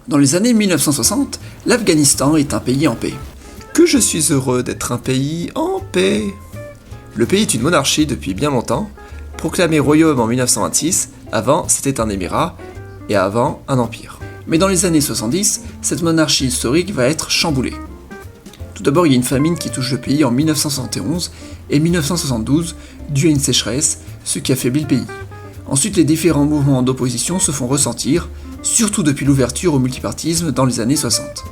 Dans les années 1960, l'Afghanistan est un pays en paix. Que je suis heureux d'être un pays en paix. Le pays est une monarchie depuis bien longtemps, proclamé royaume en 1926, avant c'était un émirat, et avant un empire. Mais dans les années 70, cette monarchie historique va être chamboulée. Tout d'abord, il y a une famine qui touche le pays en 1971 et 1972, due à une sécheresse, ce qui affaiblit le pays. Ensuite, les différents mouvements d'opposition se font ressentir, surtout depuis l'ouverture au multipartisme dans les années 60.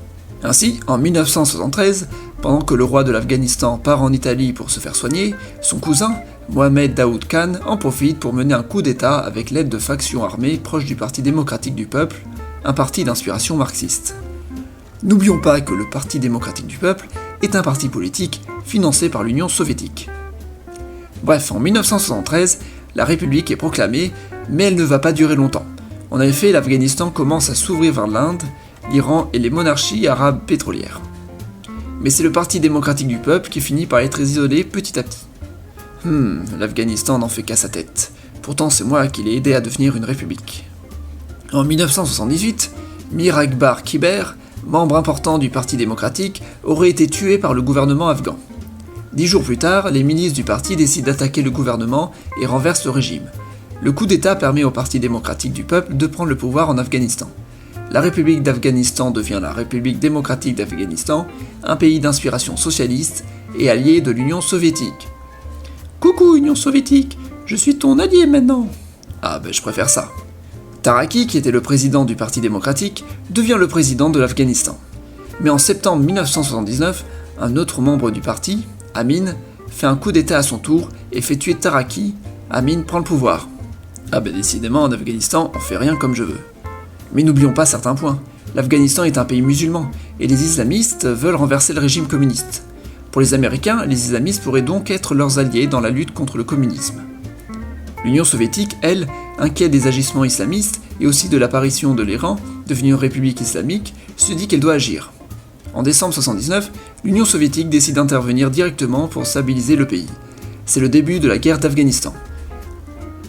Ainsi, en 1973, pendant que le roi de l'Afghanistan part en Italie pour se faire soigner, son cousin, Mohamed Daoud Khan, en profite pour mener un coup d'État avec l'aide de factions armées proches du Parti démocratique du peuple, un parti d'inspiration marxiste. N'oublions pas que le Parti démocratique du peuple est un parti politique financé par l'Union soviétique. Bref, en 1973, la République est proclamée, mais elle ne va pas durer longtemps. En effet, l'Afghanistan commence à s'ouvrir vers l'Inde, l'Iran et les monarchies arabes pétrolières. Mais c'est le Parti démocratique du peuple qui finit par être isolé petit à petit. L'Afghanistan n'en fait qu'à sa tête. Pourtant, c'est moi qui l'ai aidé à devenir une république. En 1978, Mir Akbar Kiber, membre important du Parti démocratique, aurait été tué par le gouvernement afghan. 10 jours plus tard, les milices du parti décident d'attaquer le gouvernement et renversent le régime. Le coup d'État permet au Parti démocratique du peuple de prendre le pouvoir en Afghanistan. La République d'Afghanistan devient la République démocratique d'Afghanistan, un pays d'inspiration socialiste et allié de l'Union soviétique. Coucou Union soviétique, je suis ton allié maintenant. Ah je préfère ça. Taraki, qui était le président du Parti démocratique, devient le président de l'Afghanistan. Mais en septembre 1979, un autre membre du parti, Amin, fait un coup d'État à son tour et fait tuer Taraki. Amin prend le pouvoir. Décidément, en Afghanistan, on fait rien comme je veux. Mais n'oublions pas certains points. L'Afghanistan est un pays musulman, et les islamistes veulent renverser le régime communiste. Pour les Américains, les islamistes pourraient donc être leurs alliés dans la lutte contre le communisme. L'Union soviétique, elle, inquiète des agissements islamistes et aussi de l'apparition de l'Iran, devenu une république islamique, se dit qu'elle doit agir. En décembre 1979, l'Union soviétique décide d'intervenir directement pour stabiliser le pays. C'est le début de la guerre d'Afghanistan.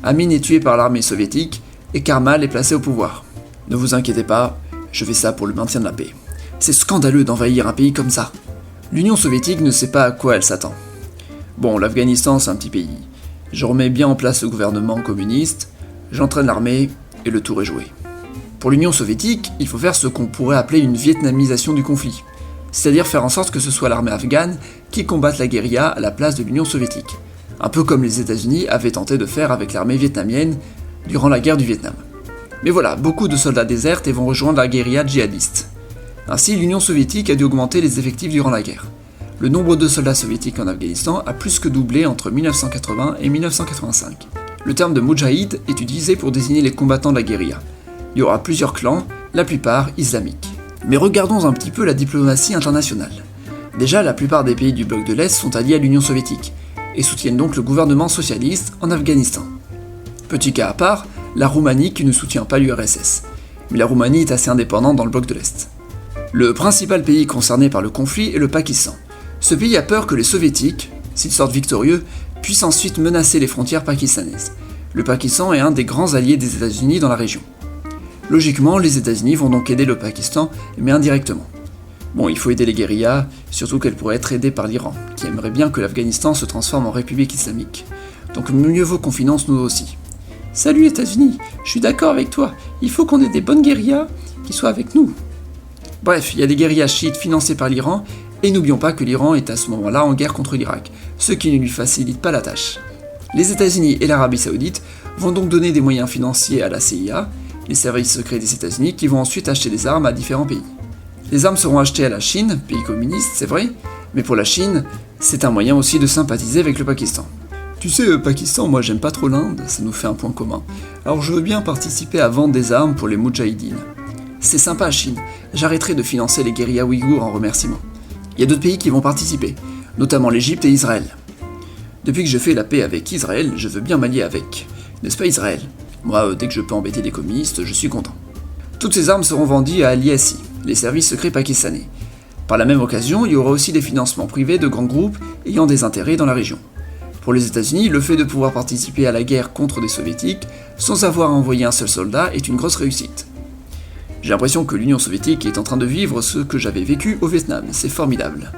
Amin est tué par l'armée soviétique et Karmal est placé au pouvoir. Ne vous inquiétez pas, je fais ça pour le maintien de la paix. C'est scandaleux d'envahir un pays comme ça. L'Union soviétique ne sait pas à quoi elle s'attend. Bon, l'Afghanistan c'est un petit pays. Je remets bien en place le gouvernement communiste, j'entraîne l'armée et le tour est joué. Pour l'Union soviétique, il faut faire ce qu'on pourrait appeler une vietnamisation du conflit, c'est-à-dire faire en sorte que ce soit l'armée afghane qui combatte la guérilla à la place de l'Union soviétique, un peu comme les États-Unis avaient tenté de faire avec l'armée vietnamienne durant la guerre du Vietnam. Mais voilà, beaucoup de soldats désertent et vont rejoindre la guérilla djihadiste. Ainsi, l'Union soviétique a dû augmenter les effectifs durant la guerre. Le nombre de soldats soviétiques en Afghanistan a plus que doublé entre 1980 et 1985. Le terme de Moudjahid est utilisé pour désigner les combattants de la guérilla. Il y aura plusieurs clans, la plupart islamiques. Mais regardons un petit peu la diplomatie internationale. Déjà, la plupart des pays du bloc de l'Est sont alliés à l'Union soviétique, et soutiennent donc le gouvernement socialiste en Afghanistan. Petit cas à part, la Roumanie qui ne soutient pas l'URSS. Mais la Roumanie est assez indépendante dans le bloc de l'Est. Le principal pays concerné par le conflit est le Pakistan. Ce pays a peur que les soviétiques, s'ils sortent victorieux, puissent ensuite menacer les frontières pakistanaises. Le Pakistan est un des grands alliés des États-Unis dans la région. Logiquement, les États-Unis vont donc aider le Pakistan, mais indirectement. Bon, il faut aider les guérillas, surtout qu'elles pourraient être aidées par l'Iran, qui aimerait bien que l'Afghanistan se transforme en république islamique. Donc mieux vaut qu'on finance nous aussi. Salut États-Unis, je suis d'accord avec toi, il faut qu'on ait des bonnes guérillas qui soient avec nous. Bref, il y a des guérillas chiites financées par l'Iran, et n'oublions pas que l'Iran est à ce moment-là en guerre contre l'Irak, ce qui ne lui facilite pas la tâche. Les États-Unis et l'Arabie Saoudite vont donc donner des moyens financiers à la CIA, les services secrets des États-Unis, qui vont ensuite acheter des armes à différents pays. Les armes seront achetées à la Chine, pays communiste, c'est vrai, mais pour la Chine, c'est un moyen aussi de sympathiser avec le Pakistan. Tu sais, Pakistan, moi j'aime pas trop l'Inde, ça nous fait un point commun. Alors je veux bien participer à vendre des armes pour les Moudjahidines. C'est sympa, Chine, j'arrêterai de financer les guérillas ouïghours en remerciement. Il y a d'autres pays qui vont participer, notamment l'Égypte et Israël. Depuis que je fais la paix avec Israël, je veux bien m'allier avec. N'est-ce pas Israël? Moi, dès que je peux embêter des communistes, je suis content. Toutes ces armes seront vendues à l'ISI, les services secrets pakistanais. Par la même occasion, il y aura aussi des financements privés de grands groupes ayant des intérêts dans la région. Pour les États-Unis, le fait de pouvoir participer à la guerre contre des soviétiques sans avoir à envoyer un seul soldat est une grosse réussite. J'ai l'impression que l'Union soviétique est en train de vivre ce que j'avais vécu au Vietnam, c'est formidable.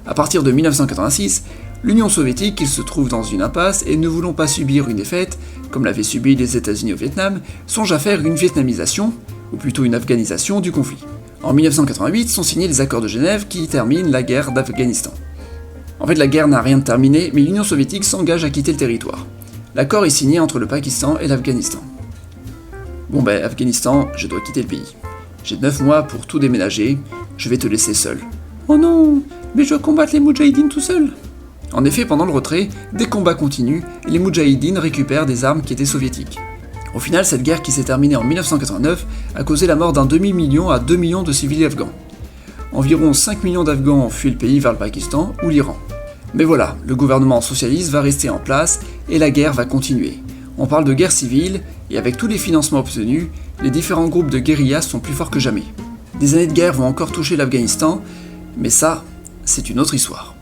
À partir de 1986, l'Union soviétique se trouve dans une impasse et ne voulant pas subir une défaite, comme l'avaient subi les États-Unis au Vietnam, songe à faire une vietnamisation, ou plutôt une afghanisation du conflit. En 1988 sont signés les accords de Genève qui terminent la guerre d'Afghanistan. En fait, la guerre n'a rien de terminé, mais l'Union soviétique s'engage à quitter le territoire. L'accord est signé entre le Pakistan et l'Afghanistan. Bon ben, Afghanistan, je dois quitter le pays. J'ai 9 mois pour tout déménager, je vais te laisser seul. Oh non, mais je dois combattre les Moudjahidines tout seul. En effet, pendant le retrait, des combats continuent et les Moudjahidines récupèrent des armes qui étaient soviétiques. Au final, cette guerre qui s'est terminée en 1989 a causé la mort d'un demi-million à 2 millions de civils afghans. Environ 5 millions d'Afghans ont fui le pays vers le Pakistan ou l'Iran. Mais voilà, le gouvernement socialiste va rester en place et la guerre va continuer. On parle de guerre civile et avec tous les financements obtenus, les différents groupes de guérillas sont plus forts que jamais. Des années de guerre vont encore toucher l'Afghanistan, mais ça, c'est une autre histoire.